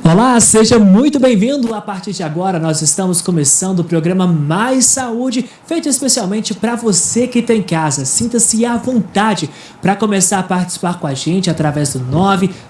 Olá, seja muito bem-vindo. A partir de agora, nós estamos começando o programa Mais Saúde, feito especialmente para você que está em casa. Sinta-se à vontade para começar a participar com a gente através do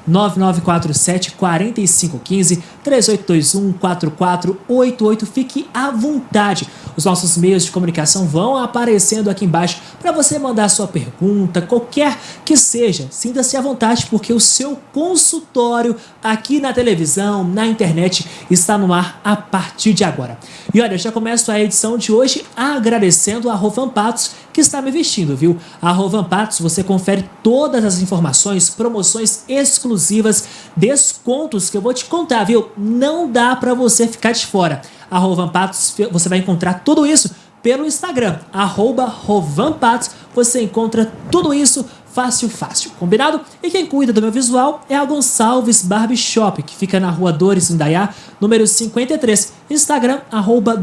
99947-4515, 3821-4488. Fique à vontade. Os nossos meios de comunicação vão aparecendo aqui embaixo para você mandar sua pergunta, qualquer que seja. Sinta-se à vontade, porque o seu consultório aqui na televisão, na internet, está no ar a partir de agora. E olha, eu já começo a edição de hoje agradecendo a Rovan Patos, que está me vestindo, viu? A Rovan Patos, você confere todas as informações, promoções exclusivas, descontos que eu vou te contar, viu? Não dá para você ficar de fora. A Rovan Patos, você vai encontrar tudo isso pelo Instagram, @RovanPatos. Você encontra tudo isso fácil, combinado? E quem cuida do meu visual é a Gonçalves Barbershop, que fica na rua Dores, Indaiá, número 53. Instagram,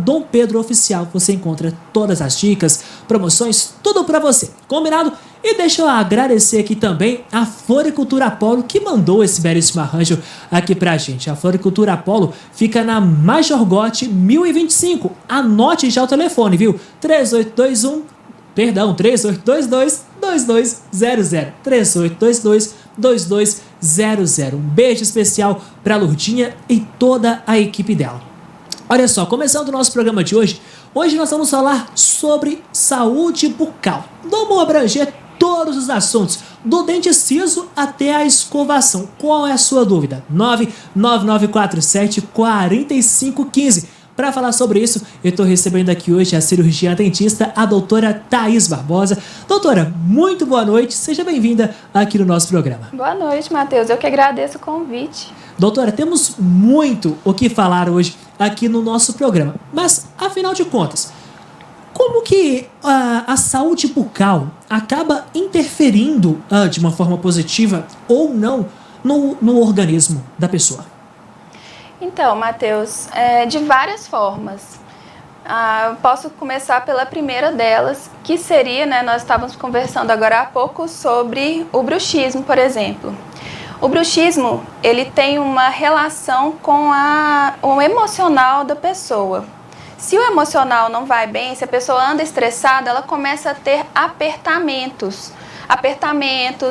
@DomPedroOficial. Você encontra todas as dicas, promoções, tudo pra você, combinado? E deixa eu agradecer aqui também a Floricultura Apollo, que mandou esse belíssimo arranjo aqui pra gente. A Floricultura Apollo fica na Major Gotti 1025. Anote já o telefone, viu? 3822-2200. 3822-2200. Um beijo especial para a Lourdinha e toda a equipe dela. Olha só, começando o nosso programa de hoje, nós vamos falar sobre saúde bucal. Vamos abranger todos os assuntos, do dente ciso até a escovação. Qual é a sua dúvida? 99947-4515. Para falar sobre isso, eu estou recebendo aqui hoje a cirurgiã dentista, a doutora Thaís Barbosa. Doutora, muito boa noite, seja bem-vinda aqui no nosso programa. Boa noite, Matheus, eu que agradeço o convite. Doutora, temos muito o que falar hoje aqui no nosso programa, mas, afinal de contas, como que a saúde bucal acaba interferindo de uma forma positiva ou não no organismo da pessoa? Então, Matheus, de várias formas. Eu posso começar pela primeira delas, que seria, nós estávamos conversando agora há pouco sobre o bruxismo, por exemplo. O bruxismo, ele tem uma relação com o emocional da pessoa. Se o emocional não vai bem, se a pessoa anda estressada, ela começa a ter apertamentos,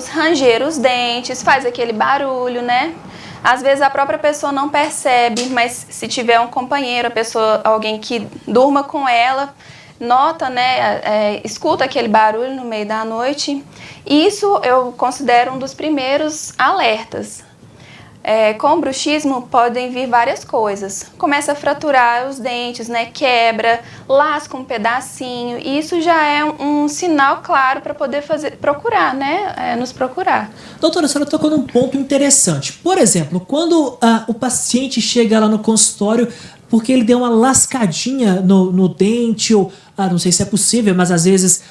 ranger os dentes, faz aquele barulho, né? Às vezes a própria pessoa não percebe, mas se tiver um companheiro, alguém que durma com ela, nota, escuta aquele barulho no meio da noite. Isso eu considero um dos primeiros alertas. Com o bruxismo podem vir várias coisas. Começa a fraturar os dentes, quebra, lasca um pedacinho. E isso já é um sinal claro para poder procurar, nos procurar. Doutora, a senhora tocou num ponto interessante. Por exemplo, quando o paciente chega lá no consultório porque ele deu uma lascadinha no dente, ou não sei se é possível, mas às vezes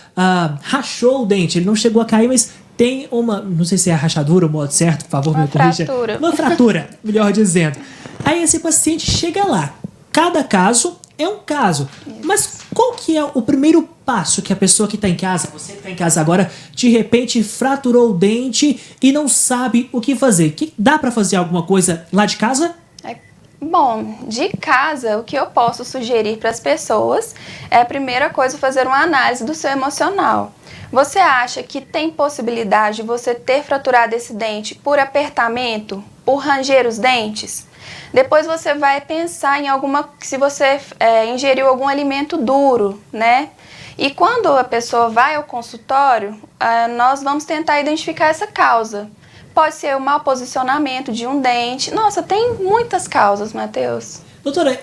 rachou o dente. Ele não chegou a cair, mas tem não sei se é a rachadura, o modo certo, por favor, me corrija. Uma fratura, melhor dizendo. Aí esse paciente chega lá. Cada caso é um caso. Mas qual que é o primeiro passo que a pessoa que está em casa, você que está em casa agora, de repente fraturou o dente e não sabe o que fazer? Dá para fazer alguma coisa lá de casa? Bom, de casa, o que eu posso sugerir para as pessoas é a primeira coisa fazer uma análise do seu emocional. Você acha que tem possibilidade de você ter fraturado esse dente por apertamento, por ranger os dentes? Depois você vai pensar se você ingeriu algum alimento duro, E quando a pessoa vai ao consultório, nós vamos tentar identificar essa causa. Pode ser o mau posicionamento de um dente. Nossa, tem muitas causas, Matheus. Doutora,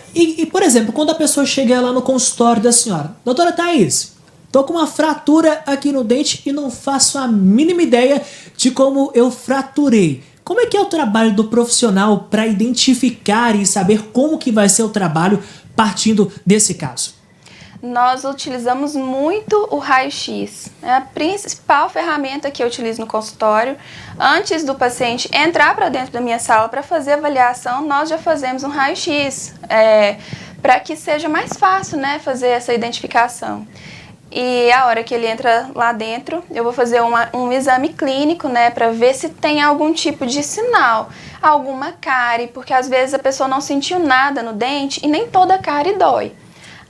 por exemplo, quando a pessoa chega lá no consultório da senhora, doutora Thaís, tô com uma fratura aqui no dente e não faço a mínima ideia de como eu fraturei. Como é que é o trabalho do profissional para identificar e saber como que vai ser o trabalho partindo desse caso? Nós utilizamos muito o raio-x. É a principal ferramenta que eu utilizo no consultório. Antes do paciente entrar para dentro da minha sala para fazer a avaliação, nós já fazemos um raio-x, para que seja mais fácil, fazer essa identificação. E a hora que ele entra lá dentro, eu vou fazer um exame clínico, né, para ver se tem algum tipo de sinal, alguma cárie, porque às vezes a pessoa não sentiu nada no dente e nem toda cárie dói.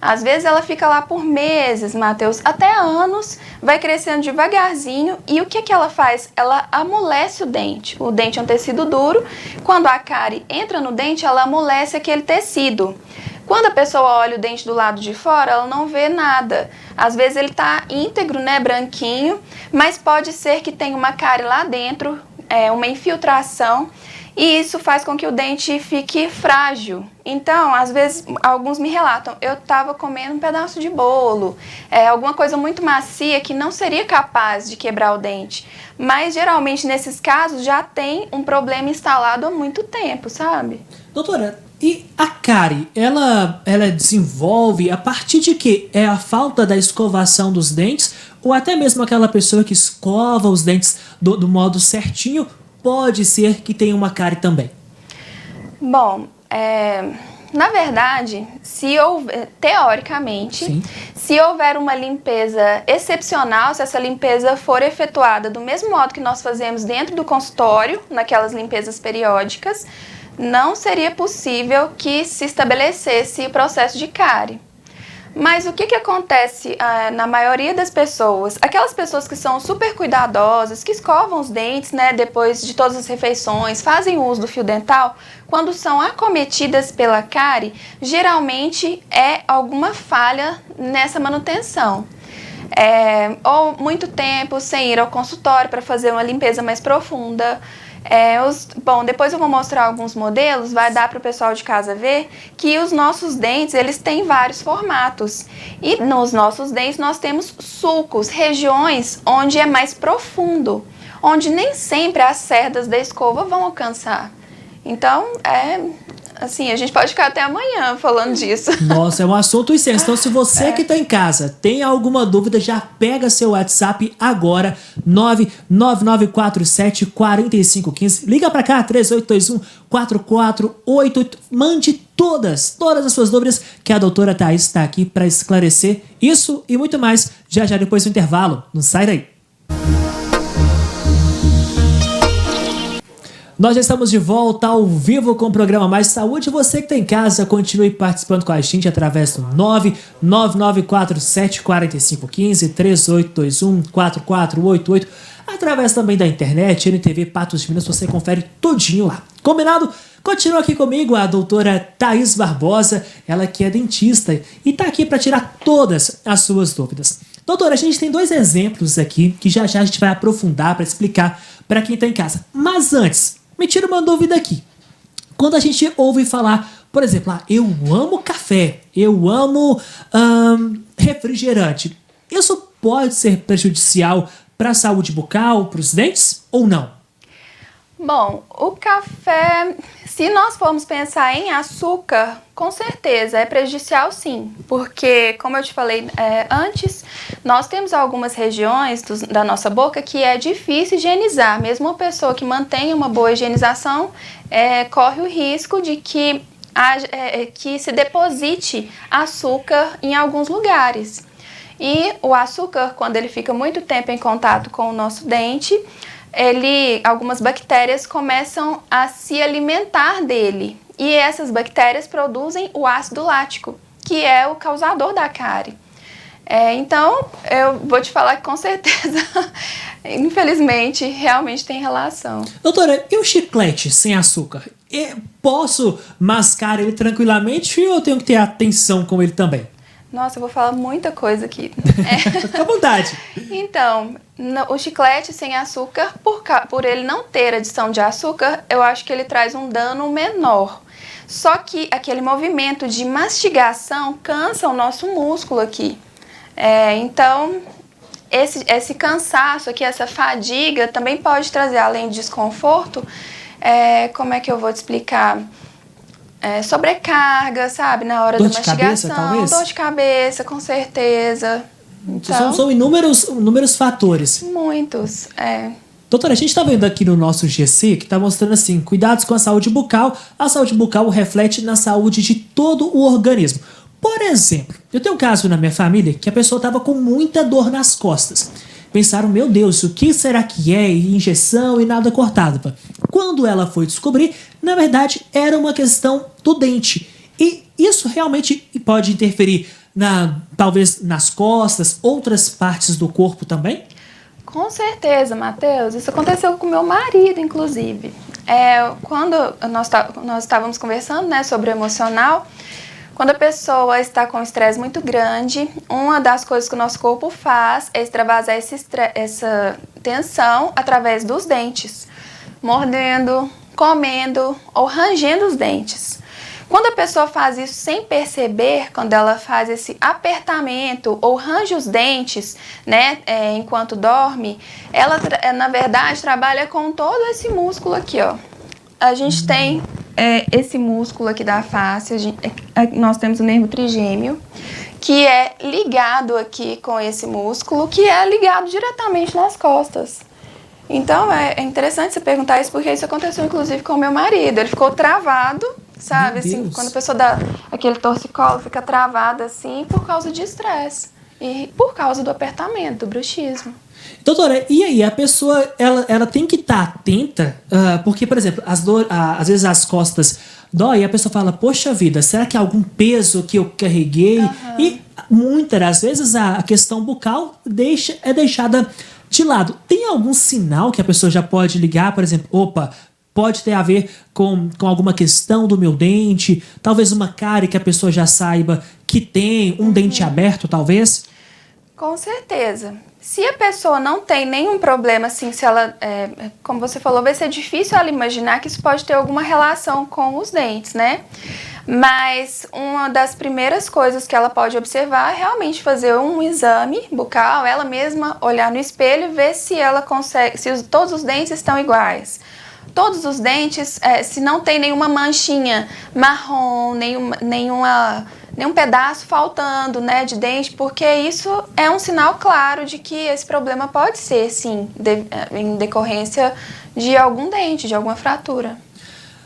Às vezes ela fica lá por meses, Matheus, até anos, vai crescendo devagarzinho e o que que ela faz? Ela amolece o dente. O dente é um tecido duro, quando a cárie entra no dente, ela amolece aquele tecido. Quando a pessoa olha o dente do lado de fora, ela não vê nada. Às vezes ele está íntegro, né, branquinho, mas pode ser que tenha uma cárie lá dentro, uma infiltração, e isso faz com que o dente fique frágil. Então, às vezes, alguns me relatam, eu estava comendo um pedaço de bolo, alguma coisa muito macia que não seria capaz de quebrar o dente. Mas, geralmente, nesses casos, já tem um problema instalado há muito tempo, sabe? Doutora, e a cárie, ela desenvolve a partir de quê? É a falta da escovação dos dentes ou até mesmo aquela pessoa que escova os dentes do modo certinho, pode ser que tenha uma cárie também? Bom, na verdade, teoricamente, Sim. se houver uma limpeza excepcional, se essa limpeza for efetuada do mesmo modo que nós fazemos dentro do consultório, naquelas limpezas periódicas, não seria possível que se estabelecesse o processo de cárie. Mas o que acontece na maioria das pessoas? Aquelas pessoas que são super cuidadosas, que escovam os dentes, né, depois de todas as refeições, fazem uso do fio dental, quando são acometidas pela cárie, geralmente é alguma falha nessa manutenção. Ou muito tempo sem ir ao consultório para fazer uma limpeza mais profunda. Bom, depois eu vou mostrar alguns modelos, vai dar para o pessoal de casa ver que os nossos dentes, eles têm vários formatos. E nos nossos dentes nós temos sulcos, regiões onde é mais profundo, onde nem sempre as cerdas da escova vão alcançar. Então, assim, a gente pode ficar até amanhã falando disso. Nossa, é um assunto extenso. Então, se você que está em casa tem alguma dúvida, já pega seu WhatsApp agora, 99947-4515. Liga para cá, 3821-4488. Mande todas as suas dúvidas, que a doutora Thaís está aqui para esclarecer isso e muito mais, já depois do intervalo. Não sai daí. Nós já estamos de volta ao vivo com o programa Mais Saúde. Você que está em casa, continue participando com a gente através do 99947-4515, 3821-4488. Através também da internet, NTV Patos de Minas, você confere tudinho lá. Combinado? Continua aqui comigo a doutora Thaís Barbosa, ela que é dentista e está aqui para tirar todas as suas dúvidas. Doutora, a gente tem 2 exemplos aqui que já a gente vai aprofundar para explicar para quem está em casa. Mas antes, me tira uma dúvida aqui. Quando a gente ouve falar, por exemplo, eu amo café, eu amo refrigerante, isso pode ser prejudicial para a saúde bucal, para os dentes ou não? Bom, o café, se nós formos pensar em açúcar, com certeza é prejudicial sim, porque, como eu te falei antes, nós temos algumas regiões da nossa boca que é difícil higienizar. Mesmo uma pessoa que mantém uma boa higienização corre o risco de que se deposite açúcar em alguns lugares. E o açúcar, quando ele fica muito tempo em contato com o nosso dente, algumas bactérias começam a se alimentar dele. E essas bactérias produzem o ácido lático, que é o causador da cárie. Então, eu vou te falar que com certeza, infelizmente, realmente tem relação. Doutora, e o chiclete sem açúcar? Posso mascar ele tranquilamente ou eu tenho que ter atenção com ele também? Nossa, eu vou falar muita coisa aqui. Fica à vontade. Então, o chiclete sem açúcar, por ele não ter adição de açúcar, eu acho que ele traz um dano menor. Só que aquele movimento de mastigação cansa o nosso músculo aqui. Então, esse cansaço aqui, essa fadiga, também pode trazer, além de desconforto, como é que eu vou te explicar? Sobrecarga, sabe? Na hora da mastigação. Dor de cabeça, talvez? Dor de cabeça, com certeza. Então, são inúmeros fatores. Muitos, Doutora, a gente está vendo aqui no nosso GC que está mostrando assim, cuidados com a saúde bucal. A saúde bucal reflete na saúde de todo o organismo. Por exemplo, eu tenho um caso na minha família que a pessoa estava com muita dor nas costas. Pensaram, meu Deus, o que será que é? E injeção e nada cortado. Quando ela foi descobrir, na verdade, era uma questão do dente. E isso realmente pode interferir, talvez nas costas, outras partes do corpo também? Com certeza, Matheus. Isso aconteceu com meu marido, inclusive. Quando nós estávamos conversando, né, sobre o emocional, quando a pessoa está com um estresse muito grande, uma das coisas que o nosso corpo faz é extravasar essa tensão através dos dentes, mordendo, comendo ou rangendo os dentes. Quando a pessoa faz isso sem perceber, quando ela faz esse apertamento ou range os dentes, né, enquanto dorme, ela, na verdade, trabalha com todo esse músculo aqui, ó. A gente tem esse músculo aqui da face, nós temos o nervo trigêmeo, que é ligado aqui com esse músculo, que é ligado diretamente nas costas. Então, é interessante você perguntar isso, porque isso aconteceu, inclusive, com o meu marido. Ele ficou travado, sabe? Assim, quando a pessoa dá aquele torcicolo, fica travada, assim, por causa de estresse. E por causa do apertamento, do bruxismo. Doutora, e aí? A pessoa, ela tem que estar atenta, porque, por exemplo, às vezes as costas dói e a pessoa fala, poxa vida, será que é algum peso que eu carreguei? Uhum. E muitas das vezes a questão bucal é deixada de lado. Tem algum sinal que a pessoa já pode ligar, por exemplo, opa, pode ter a ver com alguma questão do meu dente, talvez uma cárie que a pessoa já saiba que tem, um dente aberto, talvez? Com certeza. Se a pessoa não tem nenhum problema, assim, se ela, como você falou, vai ser difícil ela imaginar que isso pode ter alguma relação com os dentes, né? Mas uma das primeiras coisas que ela pode observar é realmente fazer um exame bucal, ela mesma olhar no espelho e ver se ela consegue, se todos os dentes estão iguais. Todos os dentes, se não tem nenhuma manchinha marrom, nenhum pedaço faltando, né, de dente, porque isso é um sinal claro de que esse problema pode ser, sim, em decorrência de algum dente, de alguma fratura.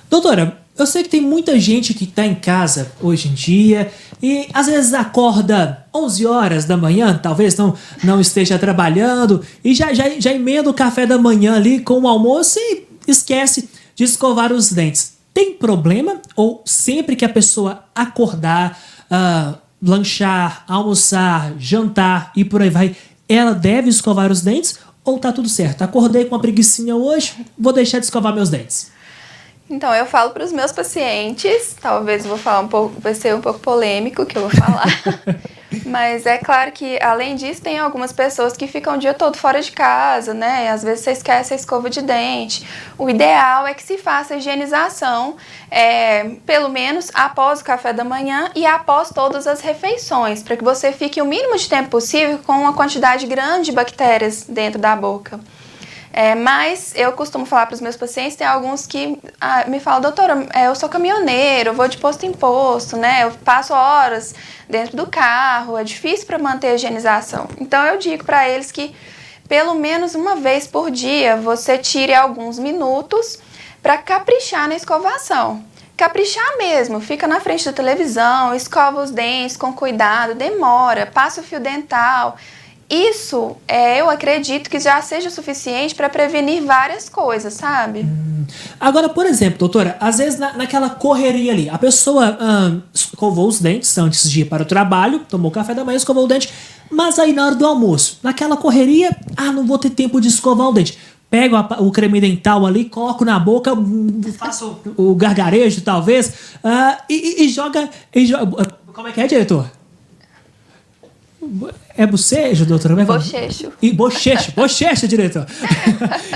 Doutora, eu sei que tem muita gente que está em casa hoje em dia e às vezes acorda 11 horas da manhã, talvez não esteja trabalhando e já emenda o café da manhã ali com o almoço e esquece de escovar os dentes. Tem problema? Ou sempre que a pessoa acordar, lanchar, almoçar, jantar e por aí vai, ela deve escovar os dentes? Ou tá tudo certo? Acordei com uma preguicinha hoje, vou deixar de escovar meus dentes. Então, eu falo para os meus pacientes, talvez vou falar vai ser um pouco polêmico o que eu vou falar, mas é claro que, além disso, tem algumas pessoas que ficam o dia todo fora de casa, né? E às vezes você esquece a escova de dente. O ideal é que se faça a higienização, pelo menos após o café da manhã e após todas as refeições, para que você fique o mínimo de tempo possível com uma quantidade grande de bactérias dentro da boca. Mas eu costumo falar para os meus pacientes, tem alguns que me falam, doutora, eu sou caminhoneiro, eu vou de posto em posto, né? Eu passo horas dentro do carro, é difícil para manter a higienização. Então eu digo para eles que pelo menos uma vez por dia você tire alguns minutos para caprichar na escovação. Caprichar mesmo, fica na frente da televisão, escova os dentes com cuidado, demora, passa o fio dental. Isso, eu acredito que já seja suficiente para prevenir várias coisas, sabe? Agora, por exemplo, doutora, às vezes naquela correria ali, a pessoa escovou os dentes antes de ir para o trabalho, tomou café da manhã, escovou o dente, mas aí na hora do almoço, naquela correria, não vou ter tempo de escovar o dente. Pego o creme dental ali, coloco na boca, faço o gargarejo, talvez, e joga... Como é que é, diretor? É bocejo, doutora? Bochecho. Bochecho, diretor.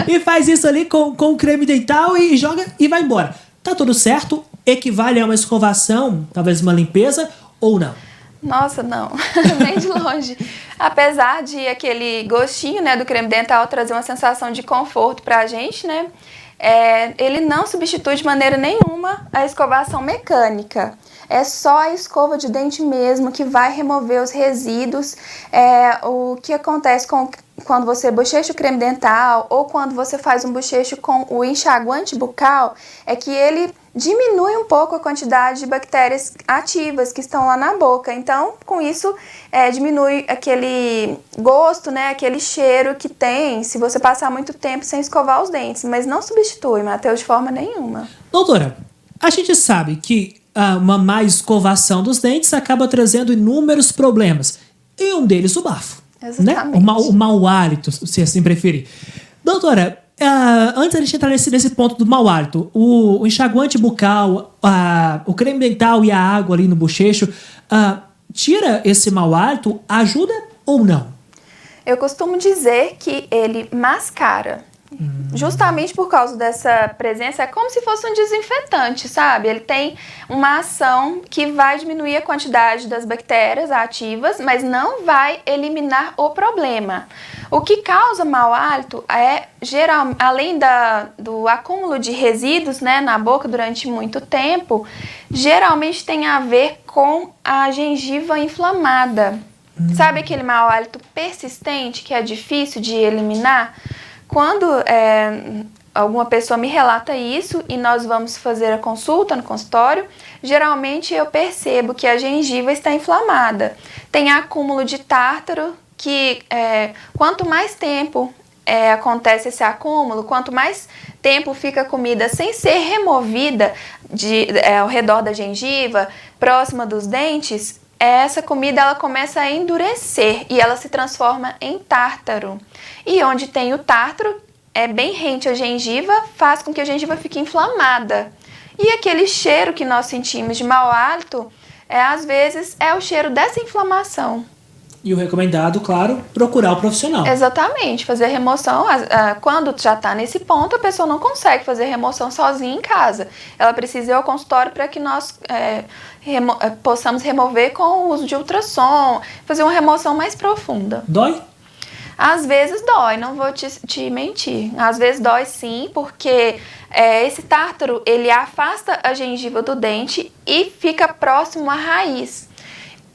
E faz isso ali com o creme dental e joga e vai embora. Tá tudo certo? Equivale a uma escovação, talvez uma limpeza ou não? Nossa, não. Nem de longe. Apesar de aquele gostinho, né, do creme dental trazer uma sensação de conforto pra gente, né? Ele não substitui de maneira nenhuma a escovação mecânica. É só a escova de dente mesmo que vai remover os resíduos. O que acontece quando você bochecha o creme dental ou quando você faz um bochecho com o enxaguante bucal é que ele diminui um pouco a quantidade de bactérias ativas que estão lá na boca. Então, com isso, diminui aquele gosto, né, aquele cheiro que tem se você passar muito tempo sem escovar os dentes. Mas não substitui, Matheus, de forma nenhuma. Doutora, a gente sabe que uma má escovação dos dentes acaba trazendo inúmeros problemas. E um deles o bafo. Exatamente. Né? O mau hálito, se assim preferir. Doutora, antes da gente entrar nesse ponto do mau hálito, o enxaguante bucal, o creme dental e a água ali no bochecho, tira esse mau hálito, ajuda ou não? Eu costumo dizer que ele mascara. Justamente por causa dessa presença, é como se fosse um desinfetante, sabe? Ele tem uma ação que vai diminuir a quantidade das bactérias ativas, mas não vai eliminar o problema. O que causa mau hálito é, além do acúmulo de resíduos, né, na boca durante muito tempo, geralmente tem a ver com a gengiva inflamada. Sabe aquele mau hálito persistente que é difícil de eliminar? Quando alguma pessoa me relata isso e nós vamos fazer a consulta no consultório, geralmente eu percebo que a gengiva está inflamada. Tem acúmulo de tártaro, que quanto mais tempo acontece esse acúmulo, quanto mais tempo fica a comida sem ser removida ao redor da gengiva, próxima dos dentes, essa comida ela começa a endurecer e ela se transforma em tártaro. E onde tem o tártaro, é bem rente à gengiva, faz com que a gengiva fique inflamada. E aquele cheiro que nós sentimos de mau hálito, às vezes, é o cheiro dessa inflamação. E o recomendado, claro, procurar o profissional. Exatamente, fazer a remoção. Quando já está nesse ponto, a pessoa não consegue fazer a remoção sozinha em casa. Ela precisa ir ao consultório para que nós possamos remover com o uso de ultrassom, fazer uma remoção mais profunda. Dói? Às vezes dói, não vou te mentir. Às vezes dói sim, porque esse tártaro, ele afasta a gengiva do dente e fica próximo à raiz.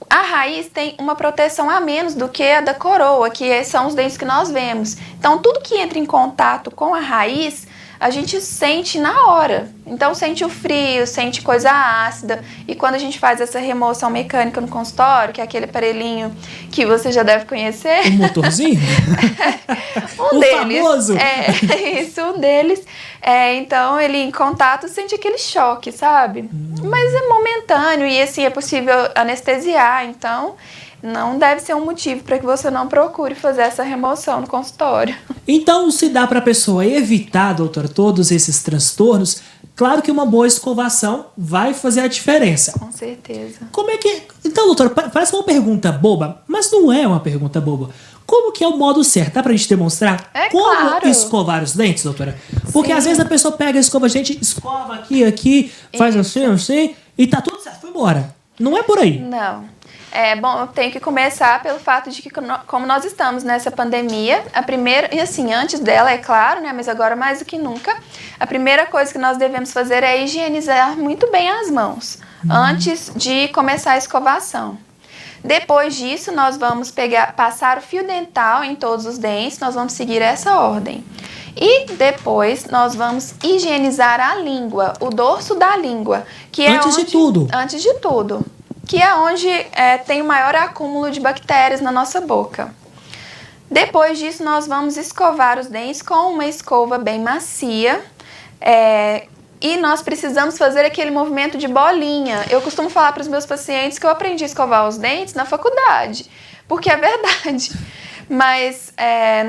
A raiz tem uma proteção a menos do que a da coroa, que são os dentes que nós vemos. Então, tudo que entra em contato com a raiz, a gente sente na hora. Então, sente o frio, sente coisa ácida. E quando a gente faz essa remoção mecânica no consultório, que é aquele aparelhinho que você já deve conhecer. O motorzinho? Um deles. Famoso? Isso, um deles. Então, ele em contato sente aquele choque, sabe? Mas é momentâneo e assim é possível anestesiar, então não deve ser um motivo para que você não procure fazer essa remoção no consultório. Então, se dá para a pessoa evitar, doutora, todos esses transtornos, claro que uma boa escovação vai fazer a diferença. Com certeza. Como é que... Então, doutora, parece uma pergunta boba, mas não é uma pergunta boba. Como que é o modo certo? Dá pra gente demonstrar como escovar os dentes, doutora? Porque às vezes a pessoa pega a escova de dente, escova aqui, faz assim, e tá tudo certo, foi embora. Não é por aí. Não. Bom, eu tenho que começar pelo fato de que, como nós estamos nessa pandemia, a primeira, e assim, antes dela, é claro, né, mas agora mais do que nunca, a primeira coisa que nós devemos fazer é higienizar muito bem as mãos, antes de começar a escovação. Depois disso, nós vamos passar o fio dental em todos os dentes, nós vamos seguir essa ordem. E depois nós vamos higienizar a língua, o dorso da língua, que é Antes de tudo, que é onde tem o maior acúmulo de bactérias na nossa boca. Depois disso, nós vamos escovar os dentes com uma escova bem macia, e nós precisamos fazer aquele movimento de bolinha. Eu costumo falar para os meus pacientes que eu aprendi a escovar os dentes na faculdade, porque é verdade. Mas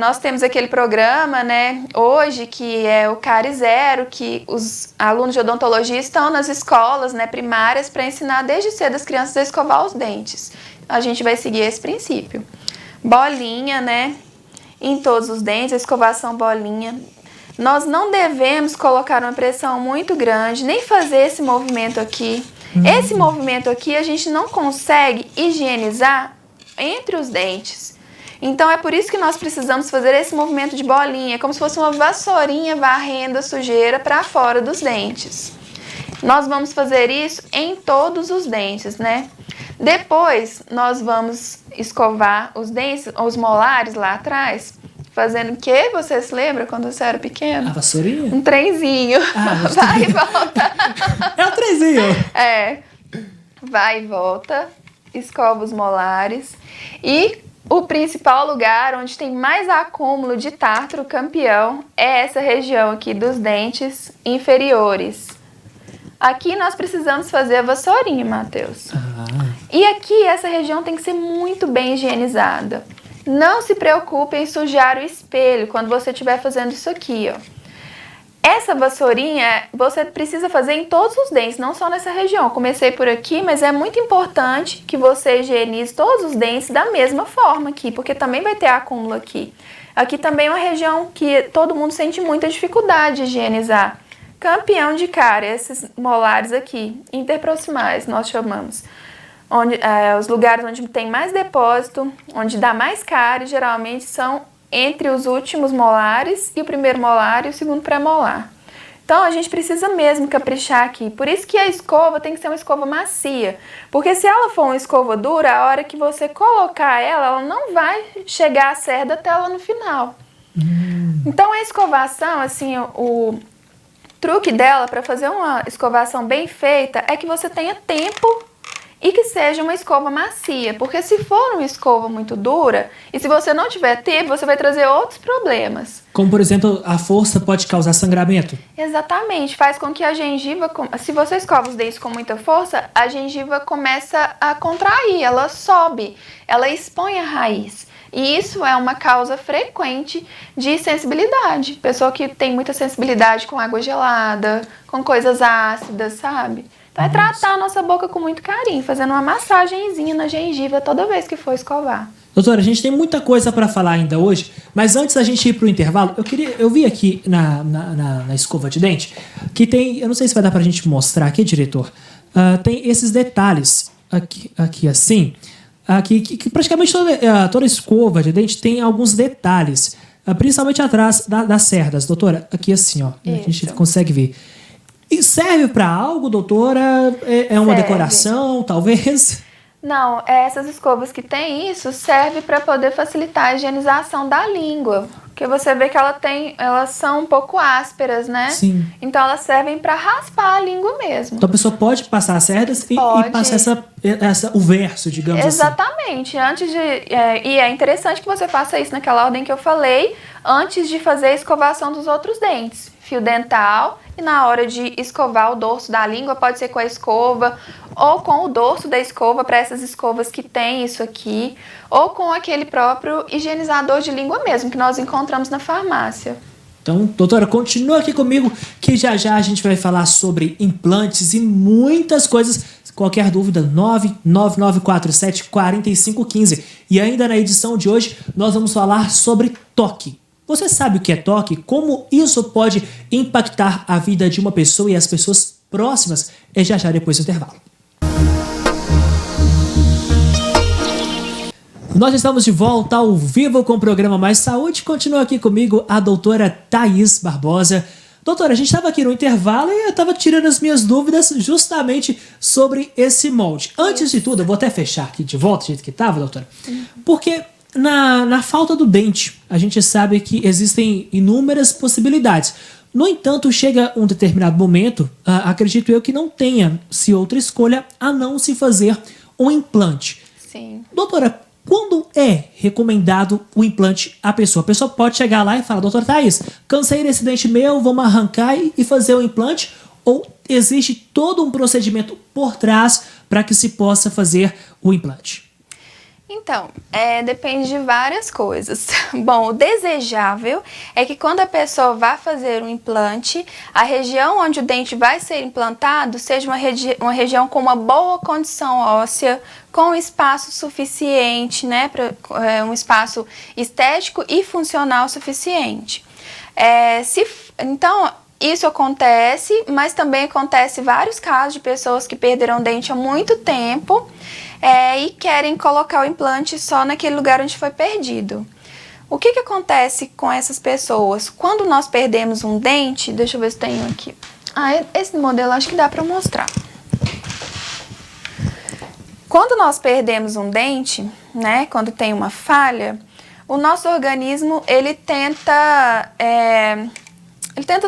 nós temos aquele programa, né, hoje, que é o CARI Zero, que os alunos de odontologia estão nas escolas, né, primárias para ensinar desde cedo as crianças a escovar os dentes. A gente vai seguir esse princípio. Bolinha, né, em todos os dentes, a escovação bolinha. Nós não devemos colocar uma pressão muito grande, nem fazer esse movimento aqui. Esse movimento aqui a gente não consegue higienizar entre os dentes. Então é por isso que nós precisamos fazer esse movimento de bolinha, como se fosse uma vassourinha varrendo a sujeira para fora dos dentes. Nós vamos fazer isso em todos os dentes, né? Depois nós vamos escovar os dentes, os molares lá atrás, Fazendo o quê? Você se lembra quando você era pequeno? A vassourinha? Um trenzinho. Vai e volta. É o trenzinho. É. Vai e volta. Escova os molares. E o principal lugar onde tem mais acúmulo de tártaro campeão é essa região aqui dos dentes inferiores. Aqui nós precisamos fazer a vassourinha, Matheus. E aqui essa região tem que ser muito bem higienizada. Não se preocupe em sujar o espelho quando você estiver fazendo isso aqui, ó. Essa vassourinha você precisa fazer em todos os dentes, não só nessa região. Eu comecei por aqui, mas é muito importante que você higienize todos os dentes da mesma forma aqui, porque também vai ter acúmulo aqui. Aqui também é uma região que todo mundo sente muita dificuldade de higienizar. Campeão de cárie, esses molares aqui, interproximais, nós chamamos. Os lugares onde tem mais depósito, onde dá mais cárie, geralmente são entre os últimos molares e o primeiro molar e o segundo pré-molar. Então a gente precisa mesmo caprichar aqui. Por isso que a escova tem que ser uma escova macia. Porque se ela for uma escova dura, a hora que você colocar ela não vai chegar a cerda até ela no final. Então a escovação, assim, o truque dela para fazer uma escovação bem feita é que você tenha tempo e que seja uma escova macia, porque se for uma escova muito dura e se você não tiver tempo, você vai trazer outros problemas. Como, por exemplo, a força pode causar sangramento? Exatamente, faz com que a gengiva, se você escova os dentes com muita força, a gengiva começa a contrair, ela sobe, ela expõe a raiz. E isso é uma causa frequente de sensibilidade. Pessoa que tem muita sensibilidade com água gelada, com coisas ácidas, sabe? Então é tratar a nossa boca com muito carinho, fazendo uma massagenzinha na gengiva toda vez que for escovar. Doutora, a gente tem muita coisa para falar ainda hoje, mas antes da gente ir para o intervalo, eu vi aqui na escova de dente que tem, eu não sei se vai dar para a gente mostrar aqui, diretor, tem esses detalhes aqui assim, que praticamente toda escova de dente tem alguns detalhes, principalmente atrás das cerdas, doutora, aqui assim, ó, a gente consegue ver. E serve para algo, doutora? É uma decoração, talvez? Não, essas escovas que tem isso serve para poder facilitar a higienização da língua. Porque você vê que elas são um pouco ásperas, né? Sim. Então elas servem para raspar a língua mesmo. Então a pessoa pode passar as cerdas e passar o verso, digamos Exatamente. assim. E é interessante que você faça isso naquela ordem que eu falei, antes de fazer a escovação dos outros dentes. Fio dental, e na hora de escovar o dorso da língua, pode ser com a escova ou com o dorso da escova, para essas escovas que tem isso aqui, ou com aquele próprio higienizador de língua mesmo, que nós encontramos na farmácia. Então, doutora, continua aqui comigo, que já a gente vai falar sobre implantes e muitas coisas. Qualquer dúvida, 99947-4515. E ainda na edição de hoje, nós vamos falar sobre toque. Você sabe o que é toque? Como isso pode impactar a vida de uma pessoa e as pessoas próximas? É já depois do intervalo. Nós estamos de volta ao vivo com o programa Mais Saúde. Continua aqui comigo a doutora Thaís Barbosa. Doutora, a gente estava aqui no intervalo e eu estava tirando as minhas dúvidas justamente sobre esse molde. Antes de tudo, eu vou até fechar aqui de volta, do jeito que estava, doutora, porque na falta do dente, a gente sabe que existem inúmeras possibilidades. No entanto, chega um determinado momento, acredito eu, que não tenha-se outra escolha a não se fazer um implante. Sim. Doutora, quando é recomendado o implante à pessoa? A pessoa pode chegar lá e falar, doutora Thaís, cansei desse dente meu, vamos arrancar e fazer o implante? Ou existe todo um procedimento por trás para que se possa fazer o implante? Então, depende de várias coisas. Bom, o desejável é que quando a pessoa vá fazer um implante, a região onde o dente vai ser implantado seja uma região com uma boa condição óssea, com espaço suficiente, né, um espaço estético e funcional suficiente. Então, isso acontece, mas também acontece vários casos de pessoas que perderam dente há muito tempo e querem colocar o implante só naquele lugar onde foi perdido. O que acontece com essas pessoas? Quando nós perdemos um dente, deixa eu ver se tem aqui. Esse modelo acho que dá para mostrar. Quando nós perdemos um dente, né, quando tem uma falha, o nosso organismo, ele tenta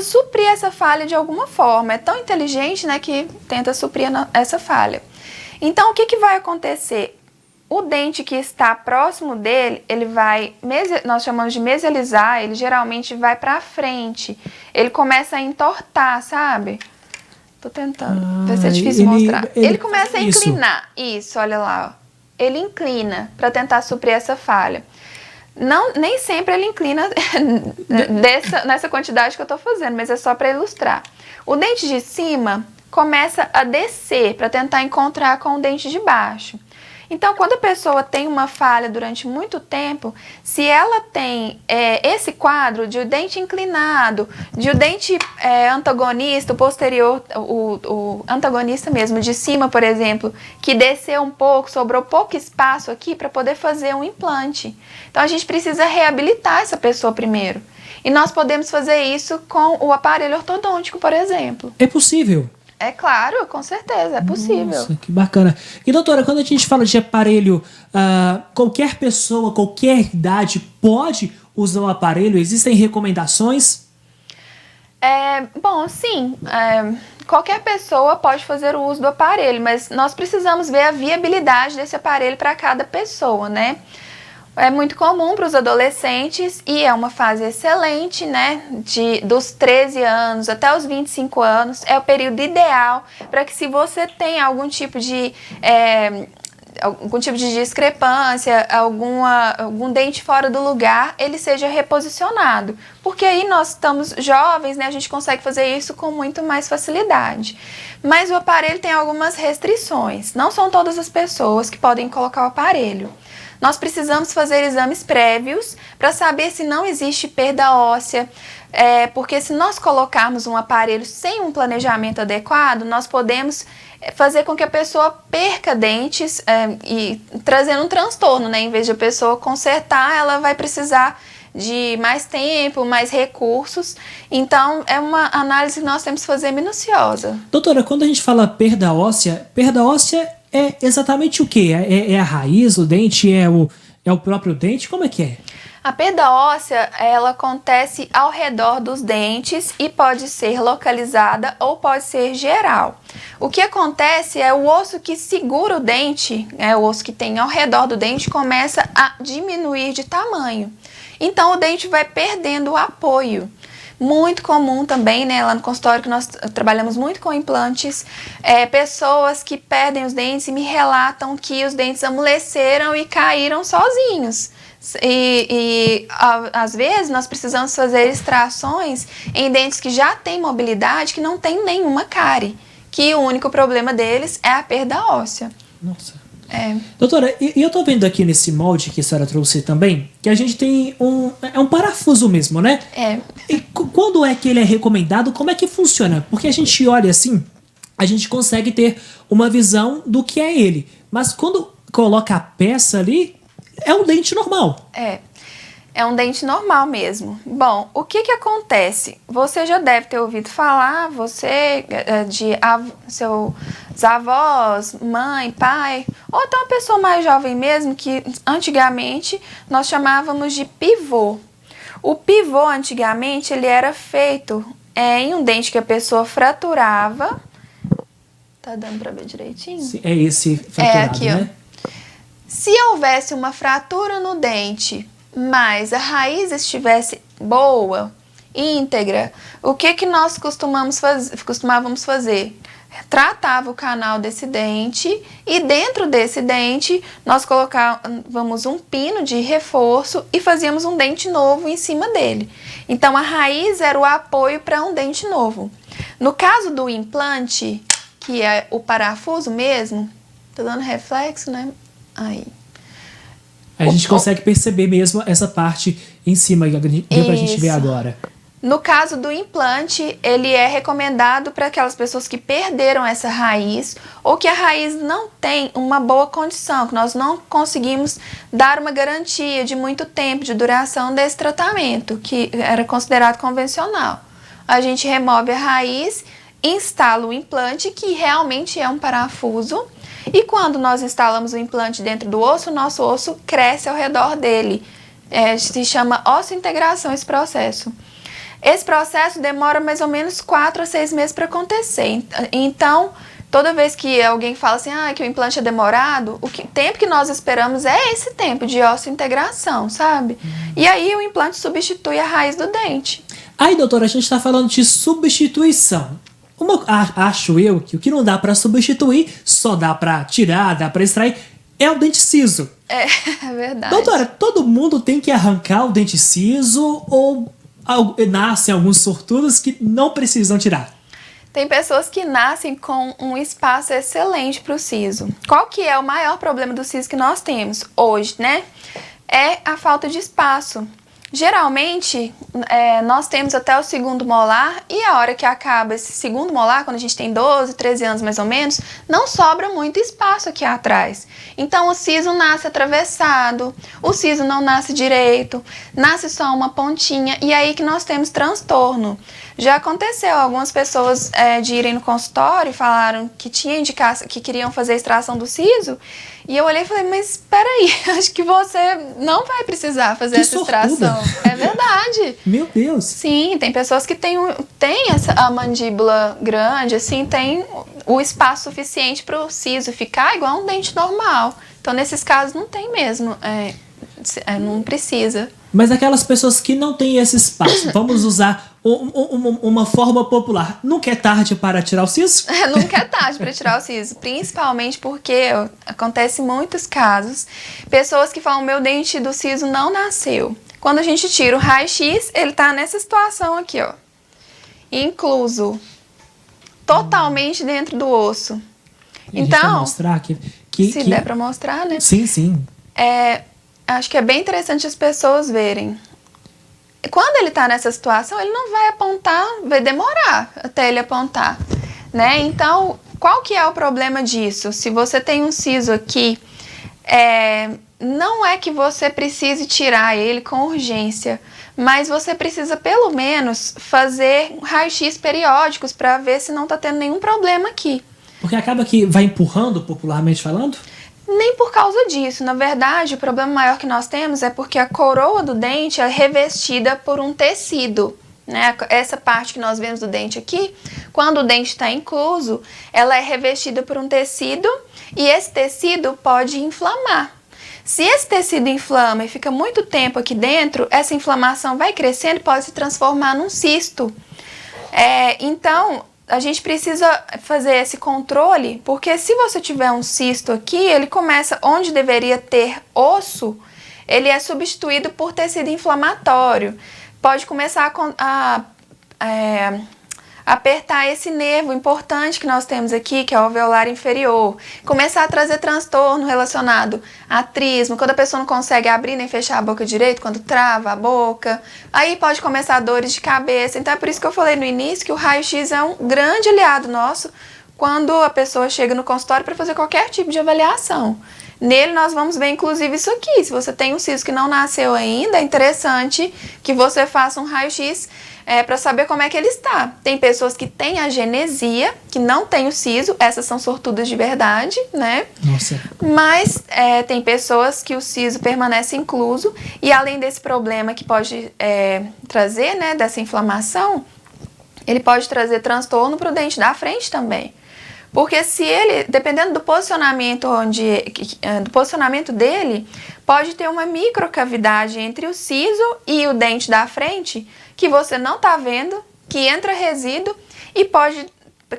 suprir essa falha de alguma forma. É tão inteligente, né, que tenta suprir essa falha. Então, o que vai acontecer? O dente que está próximo dele, ele vai, nós chamamos de mesializar, ele geralmente vai para frente. Ele começa a entortar, sabe? Tô tentando, vai ser difícil mostrar. Ele começa a inclinar. Isso, olha lá. Ó. Ele inclina para tentar suprir essa falha. Não, nem sempre ele inclina nessa quantidade que eu estou fazendo, mas é só para ilustrar. O dente de cima começa a descer para tentar encontrar com o dente de baixo. Então, quando a pessoa tem uma falha durante muito tempo, se ela tem esse quadro de o dente inclinado, de o dente antagonista, o posterior, o antagonista mesmo, de cima, por exemplo, que desceu um pouco, sobrou pouco espaço aqui para poder fazer um implante. Então, a gente precisa reabilitar essa pessoa primeiro. E nós podemos fazer isso com o aparelho ortodôntico, por exemplo. É possível? É claro, com certeza, é possível. Nossa, que bacana. E doutora, quando a gente fala de aparelho, qualquer pessoa, qualquer idade pode usar o aparelho? Existem recomendações? Bom, sim. Qualquer pessoa pode fazer o uso do aparelho, mas nós precisamos ver a viabilidade desse aparelho para cada pessoa, né? É muito comum para os adolescentes e é uma fase excelente, né? Dos 13 anos até os 25 anos é o período ideal para que, se você tem algum tipo de discrepância, algum dente fora do lugar, ele seja reposicionado. Porque aí nós estamos jovens, né? A gente consegue fazer isso com muito mais facilidade. Mas o aparelho tem algumas restrições. Não são todas as pessoas que podem colocar o aparelho. Nós precisamos fazer exames prévios para saber se não existe perda óssea, porque se nós colocarmos um aparelho sem um planejamento adequado, nós podemos fazer com que a pessoa perca dentes e trazendo um transtorno, né? Em vez de a pessoa consertar, ela vai precisar de mais tempo, mais recursos. Então, é uma análise que nós temos que fazer minuciosa. Doutora, quando a gente fala perda óssea é exatamente o quê? É a raiz do dente? É o próprio dente? Como é que é? A perda óssea, ela acontece ao redor dos dentes e pode ser localizada ou pode ser geral. O que acontece é o osso que segura o dente, o osso que tem ao redor do dente, começa a diminuir de tamanho. Então, o dente vai perdendo o apoio. Muito comum também, né, lá no consultório que nós trabalhamos muito com implantes, pessoas que perdem os dentes e me relatam que os dentes amoleceram e caíram sozinhos. Às vezes nós precisamos fazer extrações em dentes que já têm mobilidade, que não tem nenhuma cárie, que o único problema deles é a perda óssea. Nossa. Doutora, e eu tô vendo aqui nesse molde que a senhora trouxe também, que a gente tem um parafuso mesmo, né? E quando é que ele é recomendado? Como é que funciona? Porque a gente olha assim, a gente consegue ter uma visão do que é ele. Mas quando coloca a peça ali, é um dente normal. É um dente normal mesmo. Bom, o que acontece? Você já deve ter ouvido falar, seus avós, mãe, pai, ou até uma pessoa mais jovem mesmo, que antigamente nós chamávamos de pivô. O pivô, antigamente, ele era feito em um dente que a pessoa fraturava. Tá dando pra ver direitinho? Sim, é esse fraturado, aqui, né? Se houvesse uma fratura no dente, mas a raiz estivesse boa, íntegra, o que nós costumávamos fazer? Tratava o canal desse dente e dentro desse dente nós colocávamos um pino de reforço e fazíamos um dente novo em cima dele. Então, a raiz era o apoio para um dente novo. No caso do implante, que é o parafuso mesmo, tá dando reflexo, né? Aí. A gente consegue perceber mesmo essa parte em cima, que deu pra gente ver agora. No caso do implante, ele é recomendado para aquelas pessoas que perderam essa raiz ou que a raiz não tem uma boa condição, que nós não conseguimos dar uma garantia de muito tempo de duração desse tratamento, que era considerado convencional. A gente remove a raiz, instala o implante, que realmente é um parafuso, e quando nós instalamos o implante dentro do osso, o nosso osso cresce ao redor dele. Se chama osseointegração esse processo. Esse processo demora mais ou menos 4 a 6 meses para acontecer. Então, toda vez que alguém fala assim, que o implante é demorado, o tempo que nós esperamos é esse tempo de osseointegração, sabe? E aí o implante substitui a raiz do dente. Aí, doutora, a gente está falando de substituição. Acho eu que o que não dá para substituir, só dá para tirar, dá para extrair, é o dente ciso. É verdade. Doutora, todo mundo tem que arrancar o dente ciso ou nascem alguns sortudos que não precisam tirar? Tem pessoas que nascem com um espaço excelente para o siso. Qual que é o maior problema do siso que nós temos hoje, né? É a falta de espaço. Geralmente, nós temos até o segundo molar e a hora que acaba esse segundo molar, quando a gente tem 12, 13 anos mais ou menos, não sobra muito espaço aqui atrás. Então, o siso nasce atravessado, o siso não nasce direito, nasce só uma pontinha e aí que nós temos transtorno. Já aconteceu algumas pessoas de irem no consultório e falaram que tinha indicação, que queriam fazer a extração do siso. E eu olhei e falei, mas espera aí, acho que você não vai precisar fazer essa extração. É verdade. Meu Deus. Sim, tem pessoas que têm a mandíbula grande, assim, tem o espaço suficiente para o siso ficar igual um dente normal. Então, nesses casos, não tem mesmo, não precisa. Mas aquelas pessoas que não têm esse espaço, vamos usar uma forma popular. Nunca é tarde para tirar o siso? Nunca é tarde para tirar o siso, principalmente porque acontece muitos casos. Pessoas que falam, meu dente do siso não nasceu. Quando a gente tira o raio-x, ele tá nessa situação aqui, ó. Incluso. Totalmente dentro do osso. Então, mostrar se der para mostrar, né? Sim, sim. Acho que é bem interessante as pessoas verem. Quando ele está nessa situação, ele não vai apontar, vai demorar até ele apontar, né? Então, qual que é o problema disso? Se você tem um siso aqui, não é que você precise tirar ele com urgência, mas você precisa pelo menos fazer raio-x periódicos para ver se não está tendo nenhum problema aqui. Porque acaba que vai empurrando, popularmente falando? Nem por causa disso. Na verdade, o problema maior que nós temos é porque a coroa do dente é revestida por um tecido, né? Essa parte que nós vemos do dente aqui, quando o dente está incluso, ela é revestida por um tecido e esse tecido pode inflamar. Se esse tecido inflama e fica muito tempo aqui dentro, essa inflamação vai crescendo e pode se transformar num cisto. Então, a gente precisa fazer esse controle, porque se você tiver um cisto aqui, ele começa onde deveria ter osso, ele é substituído por tecido inflamatório. Pode começar a apertar esse nervo importante que nós temos aqui, que é o alveolar inferior. Começar a trazer transtorno relacionado a trismo, quando a pessoa não consegue abrir nem fechar a boca direito, quando trava a boca. Aí pode começar dores de cabeça. Então é por isso que eu falei no início que o raio-x é um grande aliado nosso quando a pessoa chega no consultório para fazer qualquer tipo de avaliação. Nele nós vamos ver inclusive isso aqui. Se você tem um siso que não nasceu ainda, é interessante que você faça um raio-x para saber como é que ele está. Tem pessoas que têm a genesia, que não tem o siso, essas são sortudas de verdade, né? Nossa. Mas tem pessoas que o siso permanece incluso e além desse problema que pode trazer, né, dessa inflamação, ele pode trazer transtorno para o dente da frente também. Porque se ele, dependendo do posicionamento do posicionamento dele, pode ter uma microcavidade entre o siso e o dente da frente que você não está vendo, que entra resíduo e pode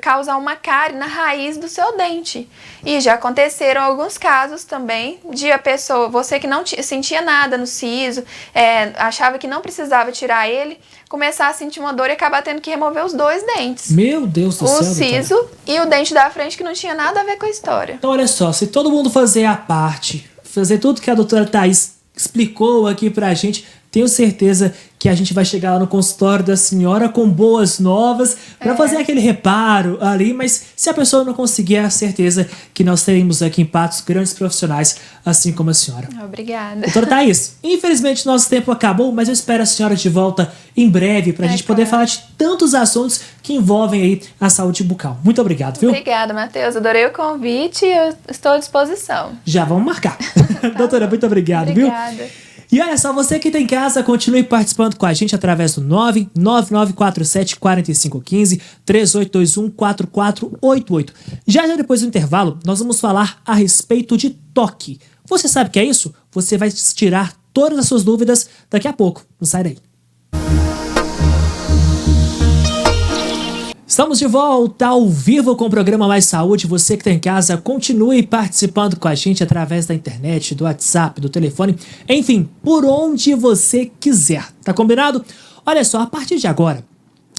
causar uma cárie na raiz do seu dente. E já aconteceram alguns casos também de a pessoa, você que não sentia nada no siso, achava que não precisava tirar ele, começar a sentir uma dor e acabar tendo que remover os 2 dentes. Meu Deus do céu, o siso e o dente da frente que não tinha nada a ver com a história. Então olha só, se todo mundo fazer a parte, fazer tudo que a doutora Thaís explicou aqui pra gente, tenho certeza que a gente vai chegar lá no consultório da senhora com boas novas para fazer aquele reparo ali, mas se a pessoa não conseguir, é a certeza que nós teremos aqui em Patos grandes profissionais, assim como a senhora. Obrigada. Doutora Thaís, infelizmente nosso tempo acabou, mas eu espero a senhora de volta em breve para a gente poder falar de tantos assuntos que envolvem aí a saúde bucal. Muito obrigado, viu? Obrigada, Matheus. Adorei o convite e eu estou à disposição. Já vamos marcar. Doutora, muito obrigado, Obrigada. viu? E olha só, você que tá em casa, continue participando com a gente através do 99947-4515, 3821-4488. Já depois do intervalo, nós vamos falar a respeito de toque. Você sabe o que é isso? Você vai tirar todas as suas dúvidas daqui a pouco. Não sai daí. Estamos de volta ao vivo com o programa Mais Saúde. Você que está em casa, continue participando com a gente através da internet, do WhatsApp, do telefone, enfim, por onde você quiser. Tá combinado? Olha só, a partir de agora,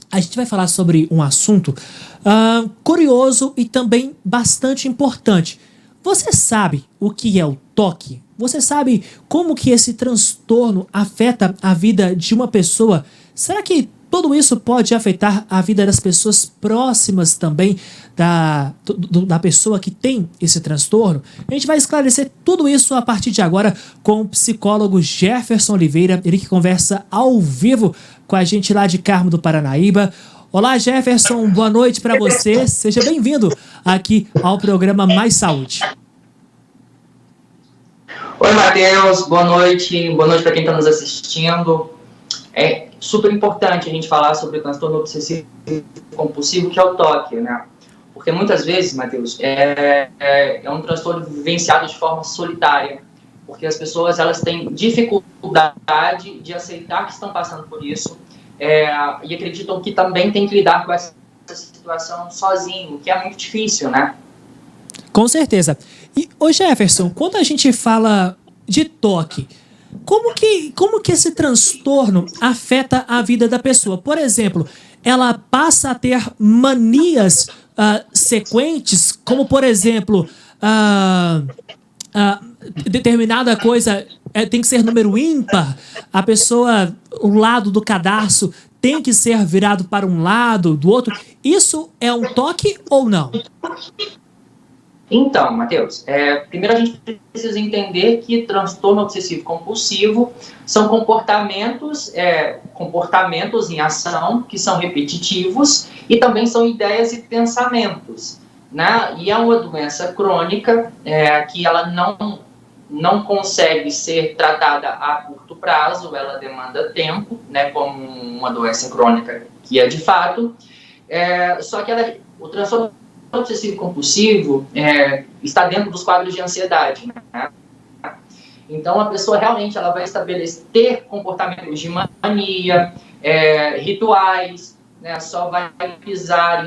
a gente vai falar sobre um assunto curioso e também bastante importante. Você sabe o que é o toque? Você sabe como que esse transtorno afeta a vida de uma pessoa? Será que tudo isso pode afetar a vida das pessoas próximas também da pessoa que tem esse transtorno? A gente vai esclarecer tudo isso a partir de agora com o psicólogo Jefferson Oliveira, ele que conversa ao vivo com a gente lá de Carmo do Paranaíba. Olá, Jefferson, boa noite para você. Seja bem-vindo aqui ao programa Mais Saúde. Oi, Matheus, boa noite para quem está nos assistindo. É super importante a gente falar sobre o transtorno obsessivo compulsivo, que é o toque, né? Porque muitas vezes, Matheus, é um transtorno vivenciado de forma solitária, porque as pessoas elas têm dificuldade de aceitar que estão passando por isso e acreditam que também tem que lidar com essa situação sozinho, que é muito difícil, né? Com certeza. E, ô Jefferson, quando a gente fala de toque, como que esse transtorno afeta a vida da pessoa? Por exemplo, ela passa a ter manias sequentes, como por exemplo, determinada coisa tem que ser número ímpar, a pessoa, o lado do cadarço tem que ser virado para um lado, do outro. Isso é um toque ou não? Então, Matheus, primeiro a gente precisa entender que transtorno obsessivo compulsivo são comportamentos em ação que são repetitivos e também são ideias e pensamentos, né? E é uma doença crônica que ela não consegue ser tratada a curto prazo, ela demanda tempo, né? Como uma doença crônica que é de fato, só que o transtorno obsessivo compulsivo está dentro dos quadros de ansiedade, né? Então a pessoa realmente ela vai estabelecer comportamentos de mania, rituais, né? Só vai pisar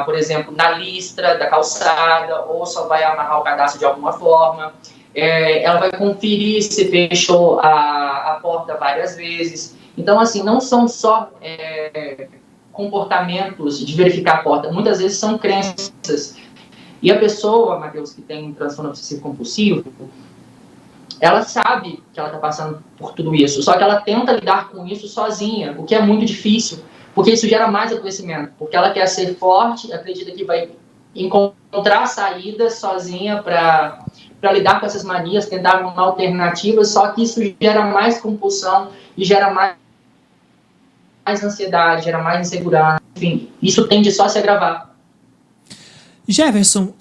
por exemplo, na listra da calçada, ou só vai amarrar o cadastro de alguma forma. Ela vai conferir se fechou a porta várias vezes. Então, assim, não são só comportamentos de verificar a porta, muitas vezes são crenças. E a pessoa, Matheus, que tem um transtorno obsessivo compulsivo, ela sabe que ela está passando por tudo isso, só que ela tenta lidar com isso sozinha, o que é muito difícil, porque isso gera mais adoecimento, porque ela quer ser forte, acredita que vai encontrar saídas sozinha para lidar com essas manias, tentar uma alternativa, só que isso gera mais compulsão e gera mais ansiedade, gera mais insegurança, enfim, isso tende só a se agravar. Jefferson,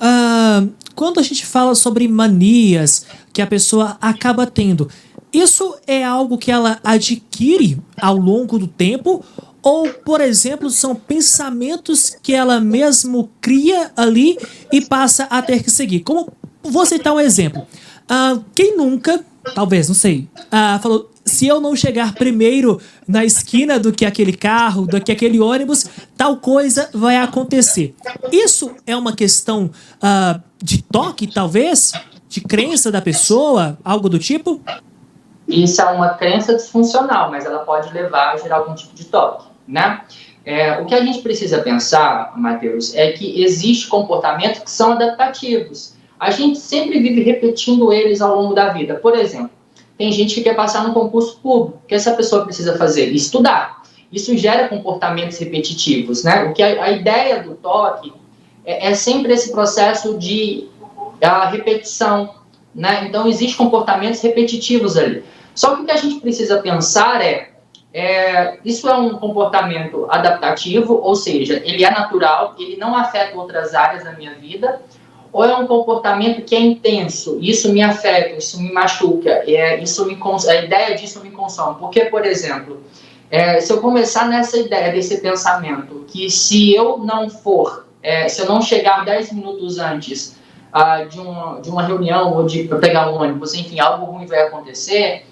quando a gente fala sobre manias que a pessoa acaba tendo, isso é algo que ela adquire ao longo do tempo ou, por exemplo, são pensamentos que ela mesmo cria ali e passa a ter que seguir? Como vou citar um exemplo. Quem nunca, talvez, não sei, falou, se eu não chegar primeiro na esquina do que aquele carro, do que aquele ônibus, tal coisa vai acontecer. Isso é uma questão de toque, talvez? De crença da pessoa? Algo do tipo? Isso é uma crença disfuncional, mas ela pode levar a gerar algum tipo de toque, né? O que a gente precisa pensar, Matheus, é que existem comportamentos que são adaptativos. A gente sempre vive repetindo eles ao longo da vida. Por exemplo, tem gente que quer passar no concurso público. O que essa pessoa precisa fazer? Estudar. Isso gera comportamentos repetitivos, né? O que a ideia do toque é sempre esse processo de repetição, né? Então, existem comportamentos repetitivos ali. Só que o que a gente precisa pensar isso é um comportamento adaptativo, ou seja, ele é natural, ele não afeta outras áreas da minha vida, ou é um comportamento que é intenso, isso me afeta, isso me machuca, a ideia disso me consome. Porque, por exemplo, se eu começar nessa ideia, desse pensamento, que se eu não for, se eu não chegar 10 minutos antes de uma reunião ou de pegar um ônibus, enfim, algo ruim vai acontecer,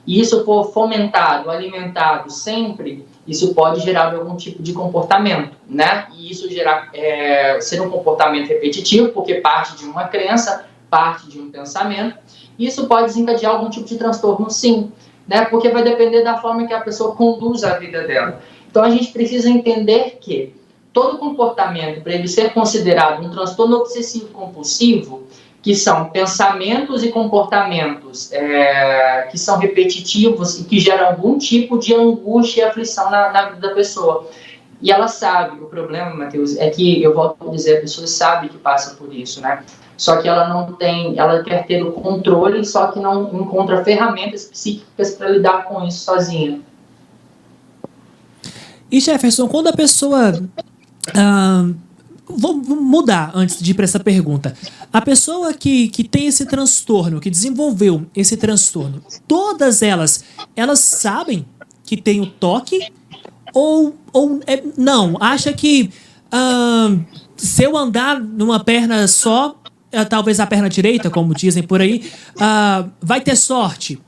e isso for fomentado, alimentado sempre, isso pode gerar algum tipo de comportamento, né? E isso ser um comportamento repetitivo, porque parte de uma crença, parte de um pensamento, e isso pode desencadear algum tipo de transtorno, sim, né? Porque vai depender da forma que a pessoa conduz a vida dela. Então, a gente precisa entender que todo comportamento, para ele ser considerado um transtorno obsessivo-compulsivo, que são pensamentos e comportamentos que são repetitivos e que geram algum tipo de angústia e aflição na vida da pessoa. E ela sabe, o problema, Matheus, é que, eu volto a dizer, a pessoa sabe que passa por isso, né? Só que ela não tem, ela quer ter o controle, só que não encontra ferramentas psíquicas para lidar com isso sozinha. E Jefferson, quando a pessoa... vou mudar antes de ir para essa pergunta. A pessoa que tem esse transtorno, que desenvolveu esse transtorno, todas elas sabem que tem o toque? Ou não? Acha que se eu andar numa perna só, talvez a perna direita, como dizem por aí, vai ter sorte?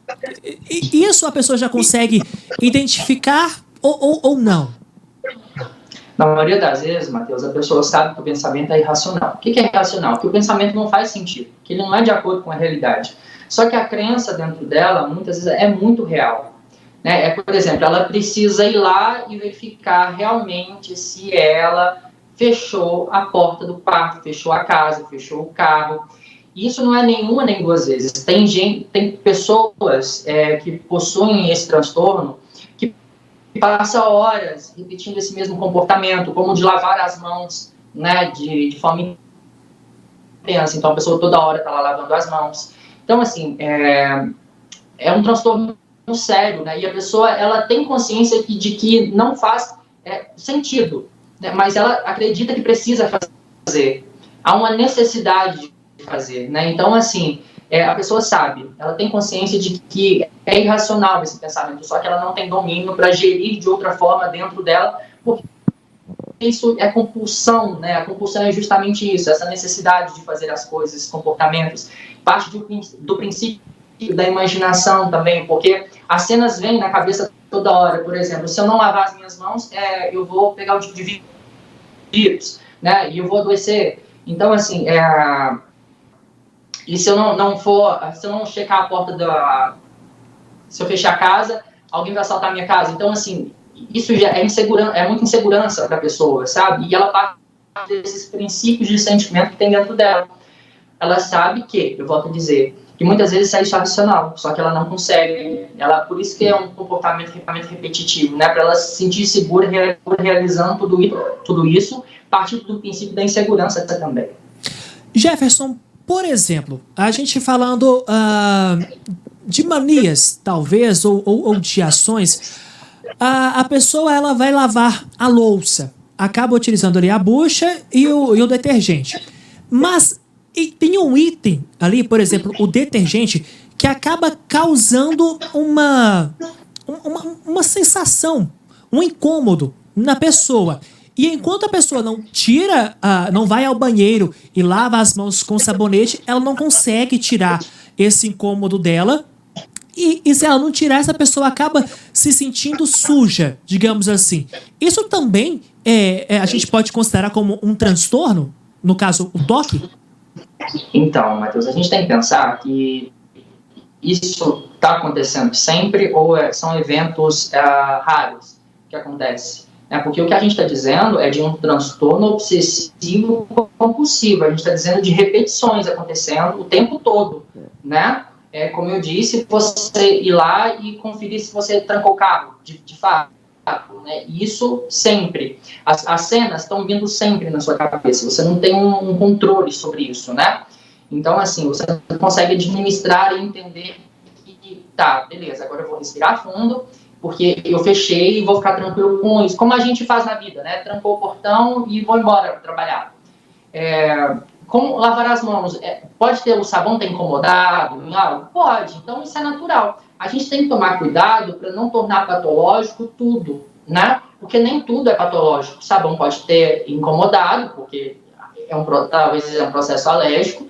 Isso a pessoa já consegue identificar ou não? Na maioria das vezes, Matheus, a pessoa sabe que o pensamento é irracional. O que é irracional? Que o pensamento não faz sentido, que ele não é de acordo com a realidade. Só que a crença dentro dela, muitas vezes, é muito real. Né? Por exemplo, ela precisa ir lá e verificar realmente se ela fechou a porta do quarto, fechou a casa, fechou o carro. E isso não é nenhuma nem duas vezes. Tem pessoas que possuem esse transtorno que passa horas repetindo esse mesmo comportamento, como de lavar as mãos, né, de forma intensa. Então, a pessoa toda hora está lá lavando as mãos. Então, assim, é um transtorno sério, né, e a pessoa, ela tem consciência de que não faz sentido, né, mas ela acredita que precisa fazer. Há uma necessidade de fazer, né, então, assim, a pessoa sabe, ela tem consciência de que é irracional esse pensamento, só que ela não tem domínio para gerir de outra forma dentro dela, porque isso é compulsão, né? A compulsão é justamente isso, essa necessidade de fazer as coisas, esses comportamentos, parte do princípio da imaginação também, porque as cenas vêm na cabeça toda hora. Por exemplo, se eu não lavar as minhas mãos, eu vou pegar um tipo de vírus, né? E eu vou adoecer. Então, assim, e se eu se eu não checar a porta se eu fechar a casa, alguém vai assaltar a minha casa. Então, assim, isso já é muita insegurança para a pessoa, sabe? E ela parte desses princípios de sentimento que tem dentro dela. Ela sabe que, eu volto a dizer, que muitas vezes é irracional, só que ela não consegue. Por isso que é um comportamento repetitivo, né? Para ela se sentir segura realizando tudo isso, partindo do princípio da insegurança também. Jefferson, por exemplo, a gente falando de manias, talvez, ou de ações, a pessoa ela vai lavar a louça, acaba utilizando ali a bucha e o detergente. Mas tem um item ali, por exemplo, o detergente, que acaba causando uma sensação, um incômodo na pessoa. E enquanto a pessoa não tira, não vai ao banheiro e lava as mãos com sabonete, ela não consegue tirar esse incômodo dela. E se ela não tirar, essa pessoa acaba se sentindo suja, digamos assim. Isso também a gente pode considerar como um transtorno? No caso, o toque? Então, Matheus, a gente tem que pensar que isso está acontecendo sempre ou são eventos raros que acontecem. Porque o que a gente está dizendo é de um transtorno obsessivo compulsivo. A gente está dizendo de repetições acontecendo o tempo todo, né? Como eu disse, você ir lá e conferir se você trancou o carro, de fato. Né? Isso sempre. As cenas estão vindo sempre na sua cabeça. Você não tem um controle sobre isso, né? Então, assim, você consegue administrar e entender que, tá, beleza, agora eu vou respirar fundo, porque eu fechei e vou ficar tranquilo com isso. Como a gente faz na vida, né? Trancou o portão e vou embora trabalhar. Como lavar as mãos? Pode ter o sabão ter incomodado? Não? Pode. Então, isso é natural. A gente tem que tomar cuidado para não tornar patológico tudo, né? Porque nem tudo é patológico. O sabão pode ter incomodado, porque talvez é um processo alérgico,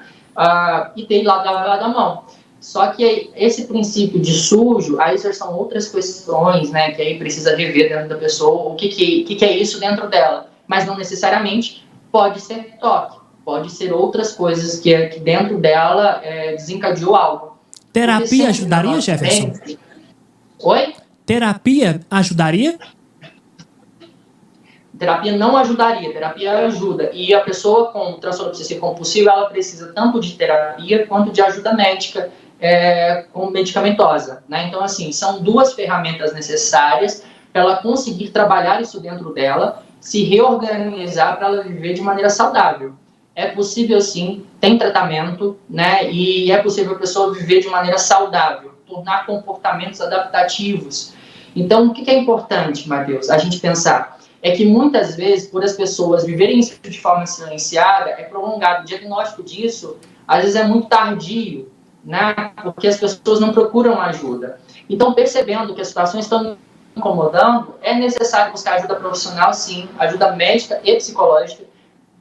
e ter lavado a mão. Só que esse princípio de sujo, aí são outras questões, né? Que aí precisa rever dentro da pessoa o que é isso dentro dela. Mas não necessariamente pode ser toque. Pode ser outras coisas que dentro dela desencadeou algo. Terapia ajudaria, Jefferson? Oi? Terapia ajudaria? Terapia não ajudaria, terapia ajuda. E a pessoa com transtorno obsessivo compulsivo, ela precisa tanto de terapia quanto de ajuda médica medicamentosa, né? Então, assim, são duas ferramentas necessárias para ela conseguir trabalhar isso dentro dela, se reorganizar para ela viver de maneira saudável. É possível, sim, tem tratamento, né? E é possível a pessoa viver de maneira saudável, tornar comportamentos adaptativos. Então, o que é importante, Matheus, a gente pensar? É que muitas vezes, por as pessoas viverem isso de forma silenciada, é prolongado. O diagnóstico disso, às vezes, é muito tardio, né? Porque as pessoas não procuram ajuda. Então, percebendo que as situações estão incomodando, é necessário buscar ajuda profissional, sim, ajuda médica e psicológica,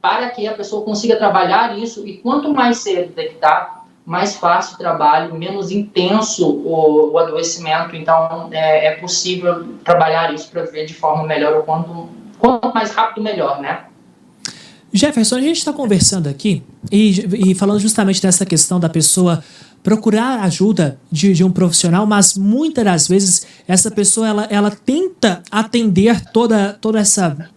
para que a pessoa consiga trabalhar isso, e quanto mais cedo detectar, mais fácil o trabalho, menos intenso o adoecimento. Então, é possível trabalhar isso para ver de forma melhor, ou quanto mais rápido, melhor, né? Jefferson, a gente está conversando aqui e falando justamente dessa questão da pessoa procurar ajuda de um profissional, mas muitas das vezes essa pessoa ela tenta atender toda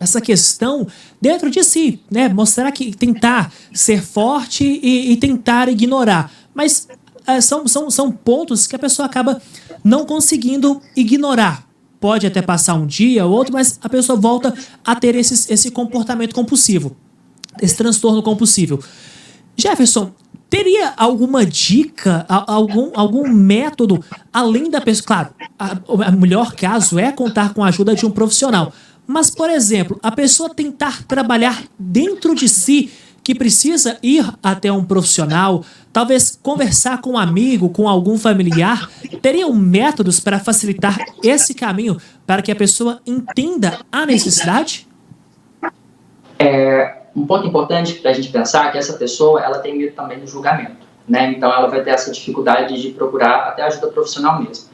essa questão dentro de si, né? Mostrar que tentar ser forte e tentar ignorar. Mas são pontos que a pessoa acaba não conseguindo ignorar. Pode até passar um dia ou outro, mas a pessoa volta a ter esse comportamento compulsivo, esse transtorno compulsivo. Jefferson, teria alguma dica, algum método, além da pessoa? Claro, o melhor caso é contar com a ajuda de um profissional. Mas, por exemplo, a pessoa tentar trabalhar dentro de si, que precisa ir até um profissional, talvez conversar com um amigo, com algum familiar, teriam métodos para facilitar esse caminho para que a pessoa entenda a necessidade? Um ponto importante para a gente pensar é que essa pessoa ela tem medo também do julgamento, né? Então ela vai ter essa dificuldade de procurar até ajuda profissional mesmo.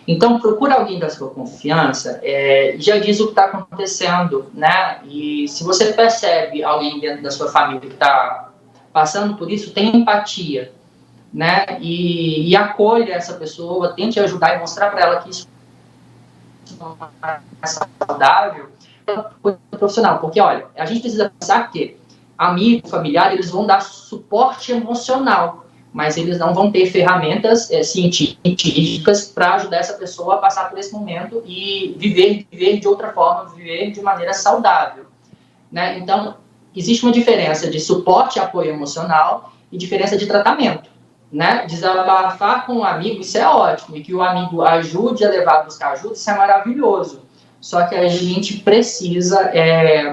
Então procura alguém da sua confiança, já diz o que está acontecendo, né? E se você percebe alguém dentro da sua família que está passando por isso, tenha empatia, né? E acolha essa pessoa, tente ajudar e mostrar para ela que isso não é saudável profissional, porque olha, a gente precisa pensar que amigo, familiar, eles vão dar suporte emocional, mas eles não vão ter ferramentas científicas para ajudar essa pessoa a passar por esse momento e viver de outra forma, viver de maneira saudável, né? Então, existe uma diferença de suporte e apoio emocional e diferença de tratamento, né? Desabafar com um amigo, isso é ótimo, e que o amigo ajude a levar a buscar ajuda, isso é maravilhoso. Só que a gente precisa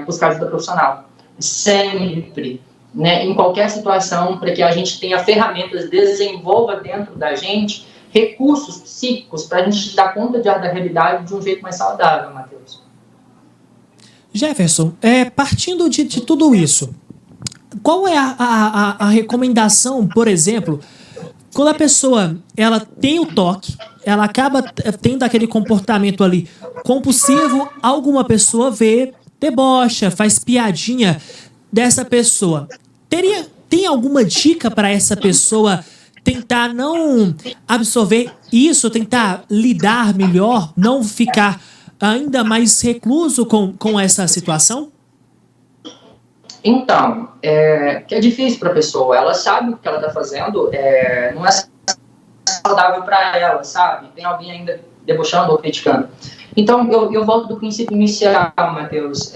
buscar ajuda profissional, sempre, né? Em qualquer situação, para que a gente tenha ferramentas, desenvolva dentro da gente recursos psíquicos para a gente dar conta da realidade de um jeito mais saudável, Matheus. Jefferson, partindo de tudo isso, qual é a recomendação, por exemplo, quando a pessoa ela tem o toque, ela acaba tendo aquele comportamento ali compulsivo, alguma pessoa vê, debocha, faz piadinha dessa pessoa. Tem alguma dica para essa pessoa tentar não absorver isso, tentar lidar melhor, não ficar ainda mais recluso com essa situação? Então, que é difícil para a pessoa. Ela sabe o que ela está fazendo, não é saudável para ela, sabe? Tem alguém ainda debochando ou criticando. Então, eu volto do princípio inicial, Matheus,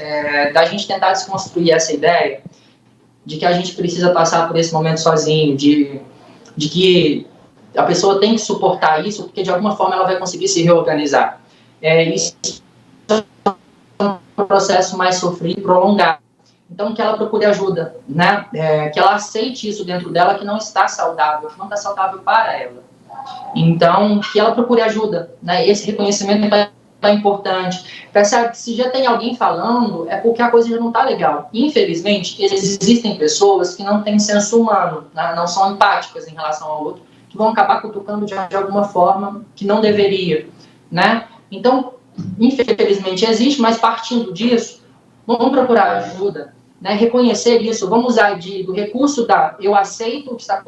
da gente tentar desconstruir essa ideia de que a gente precisa passar por esse momento sozinho, de que a pessoa tem que suportar isso, porque de alguma forma ela vai conseguir se reorganizar. Isso é um processo mais sofrido e prolongado. Então, que ela procure ajuda, né? Que ela aceite isso dentro dela, que não está saudável, que não está saudável para ela. Então, que ela procure ajuda, né? Esse reconhecimento é importante. Percebe que se já tem alguém falando, é porque a coisa já não está legal. Infelizmente, existem pessoas que não têm senso humano, né? Não são empáticas em relação ao outro, que vão acabar cutucando de alguma forma que não deveria, né? Então, infelizmente existe, mas partindo disso, vamos procurar ajuda, né? Reconhecer isso, vamos usar do recurso eu aceito o que está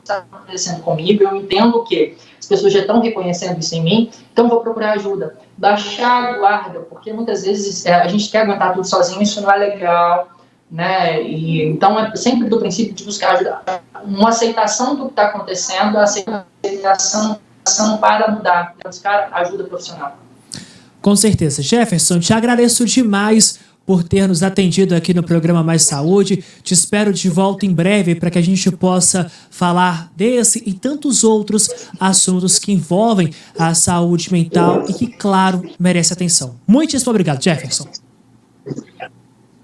acontecendo comigo, eu entendo que as pessoas já estão reconhecendo isso em mim, então vou procurar ajuda. Baixar a guarda, porque muitas vezes a gente quer aguentar tudo sozinho, isso não é legal, né? E, então é sempre do princípio de buscar ajuda, uma aceitação do que está acontecendo, a aceitação para mudar, buscar ajuda profissional. Com certeza. Jefferson, te agradeço demais por ter nos atendido aqui no programa Mais Saúde. Te espero de volta em breve para que a gente possa falar desse e tantos outros assuntos que envolvem a saúde mental e que, claro, merece atenção. Muitíssimo obrigado, Jefferson.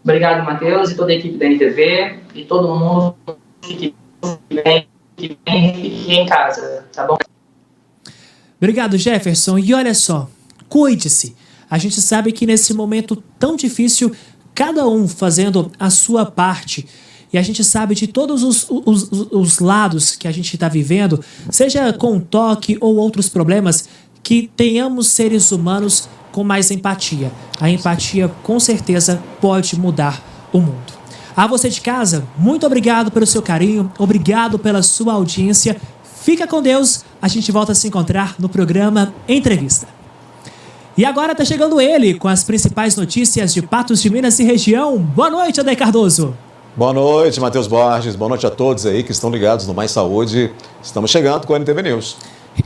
Obrigado, Matheus, e toda a equipe da NTV, e todo mundo que vem em casa, tá bom? Obrigado, Jefferson. E olha só, cuide-se. A gente sabe que nesse momento tão difícil, cada um fazendo a sua parte, e a gente sabe de todos os lados que a gente está vivendo, seja com toque ou outros problemas, que tenhamos seres humanos com mais empatia. A empatia, com certeza, pode mudar o mundo. A você de casa, muito obrigado pelo seu carinho, obrigado pela sua audiência. Fica com Deus, a gente volta a se encontrar no programa Entrevista. E agora está chegando ele com as principais notícias de Patos de Minas e região. Boa noite, Adair Cardoso. Boa noite, Matheus Borges. Boa noite a todos aí que estão ligados no Mais Saúde. Estamos chegando com o NTV News.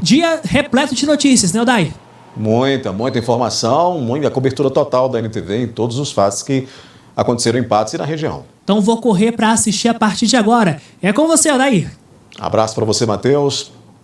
Dia repleto de notícias, né, Adair? Muita informação, muita cobertura total da NTV em todos os fatos que aconteceram em Patos e na região. Então vou correr para assistir a partir de agora. É com você, Adair. Abraço para você, Matheus.